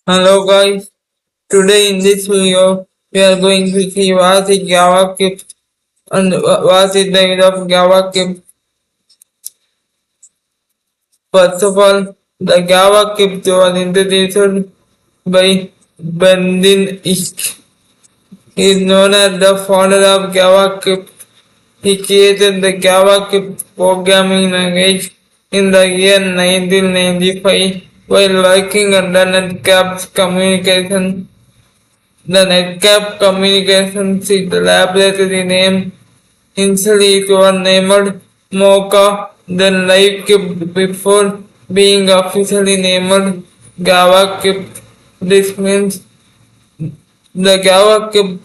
Hello guys, today in this video we are going to see what is JavaScript and what is the use of JavaScript. First of all, the JavaScript was introduced by Brendan East. He is known as the founder of JavaScript. He created the JavaScript programming language in the year 1995 while working on the NetCap's communication. The NetCap Communications is the laboratory name. Initially it was named Mocha, then LiveKit before being officially named JavaScript. This means the JavaScript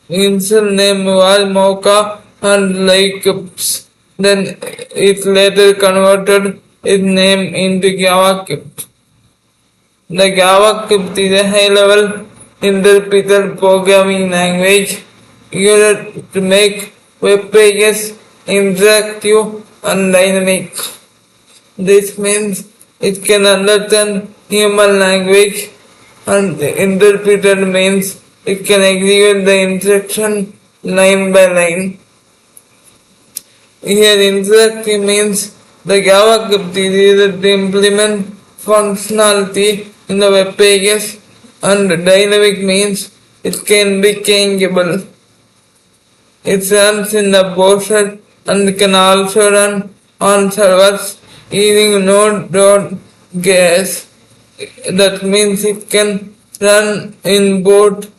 initial name was Mocha and LiveKit. Then it later converted its name into JavaScript. The JavaScript is a high-level interpreted programming language used to make web pages interactive and dynamic. This means it can understand human language, and interpreted means it can execute the instruction line by line. Here interactive means the JavaScript is used to implement functionality in the web pages, and dynamic means it can be changeable. It runs in the browser and can also run on servers using Node.js. That means it can run in both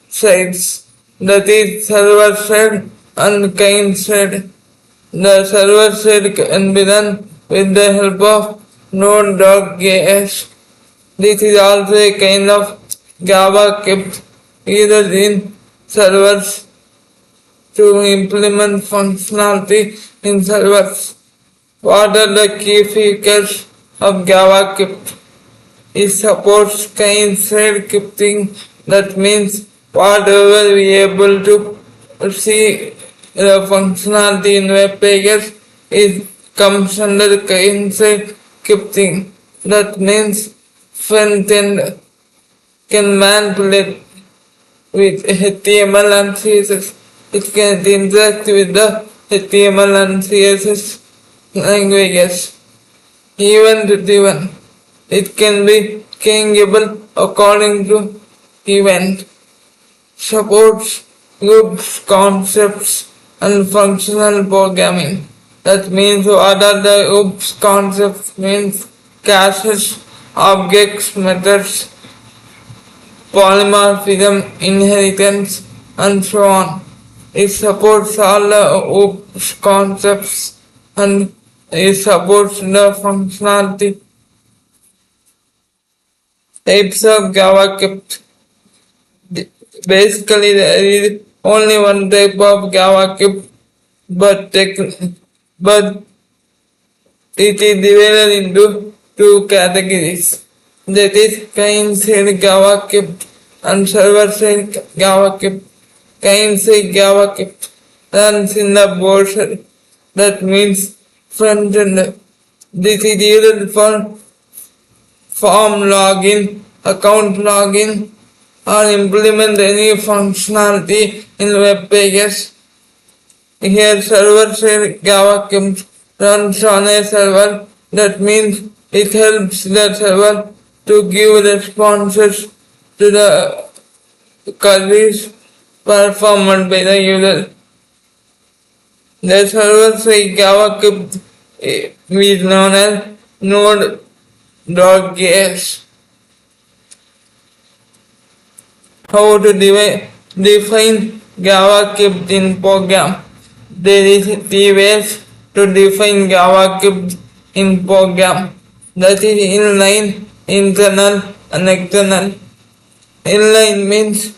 sides, that is server side and client side. The server side can be done with the help of Node.js. This is also a kind of JavaScript used in servers to implement functionality in servers. What are the key features of JavaScript? It supports client-side scripting. That means whatever we are able to see the functionality in web pages comes under client-side scripting. That means front end can manipulate with HTML and CSS. It can interact with the HTML and CSS languages. Event driven. It can be changeable according to event. Supports groups, concepts, and functional programming. That means what are the groups concepts means classes, objects, methods, polymorphism, inheritance, and so on. It supports all the OOPS concepts, and it supports the functionality. Types of JavaScript. Basically, there is only one type of JavaScript, but it is divided into two categories. That is client-side JavaScript and server-side JavaScript. Client-side JavaScript runs in the browser. That means front-end. This is used for form login, account login, or implement any functionality in web pages. Here server-side JavaScript runs on a server. That means it helps the server to give responses to the queries performed by the user. The server-side JavaScript is known as Node.js. How to define JavaScript in program? There is three ways to define JavaScript in program. That is inline, internal, and external. Inline means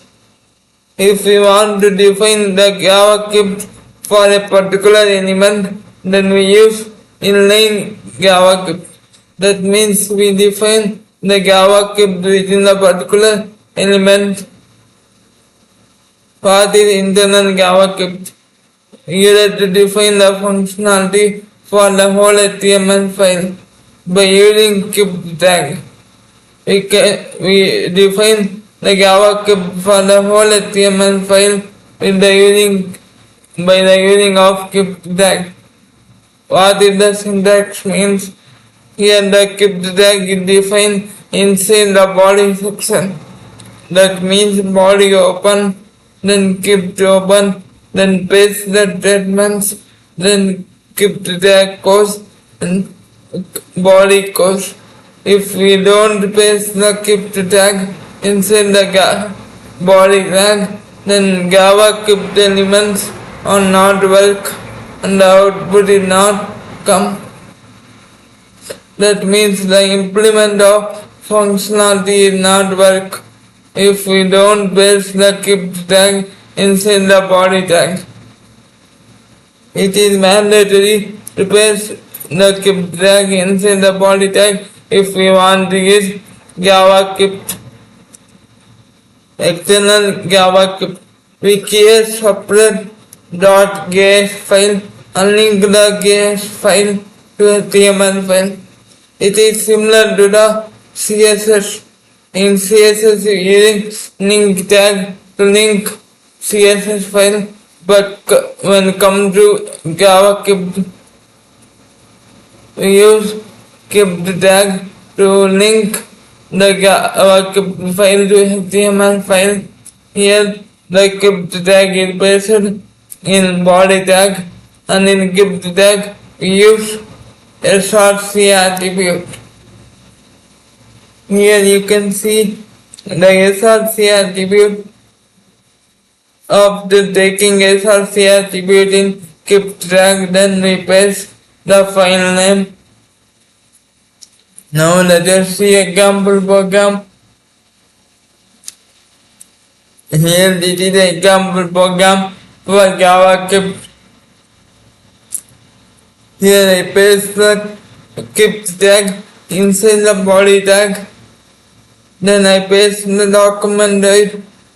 if we want to define the JavaScript for a particular element, then we use inline JavaScript. That means we define the JavaScript within the particular element. What is internal JavaScript? Used to define the functionality for the whole HTML file by using script tag. we define the JavaScript for the whole HTML file with the using by the using of script tag. What is the syntax means? Here the script tag is defined inside the body section. That means body open, then script open, then paste the statements, then script tag goes and body goes. If we don't paste the script tag inside the body tag, then JavaScript elements are not work and the output is not come. That means the implement of functionality is not work if we don't paste the script tag inside the body tag. It is mandatory to paste the script tag inside the body tag if we want to use JavaScript. External JavaScript. We create separate .js file and link the JS file to HTML file. It is similar to the CSS. In CSS, using link tag to link CSS file, but when come to JavaScript, we use script tag to link the JavaScript file to HTML file. Here, the script tag is pasted in body tag, and in script tag, we use src attribute. Here you can see the src attribute. After taking src attribute in script tag, then we paste the file name. Now let us see example program. Here this is the example program for JavaScript. Here I paste the script tag inside the body tag. Then I paste the document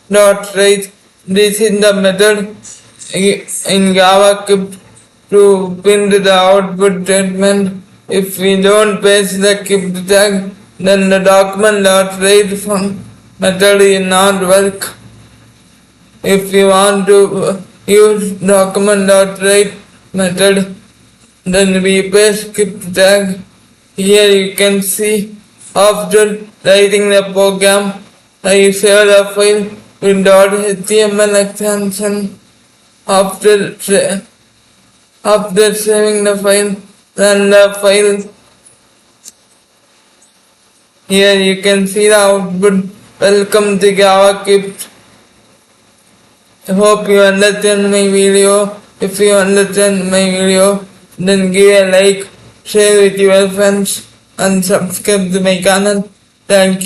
.write. This is the method in JavaScript to print the output statement. If we don't paste the script tag, then the document.write method will not work. If we want to use document.write method, then we paste script tag. Here you can see after writing the program, I save the file with .html extension. After saving the file, run the file. Here you can see the output. Welcome to JavaScript. I hope you understand my video. If you understand my video, then give a like, share with your friends and subscribe to my channel. Thank you.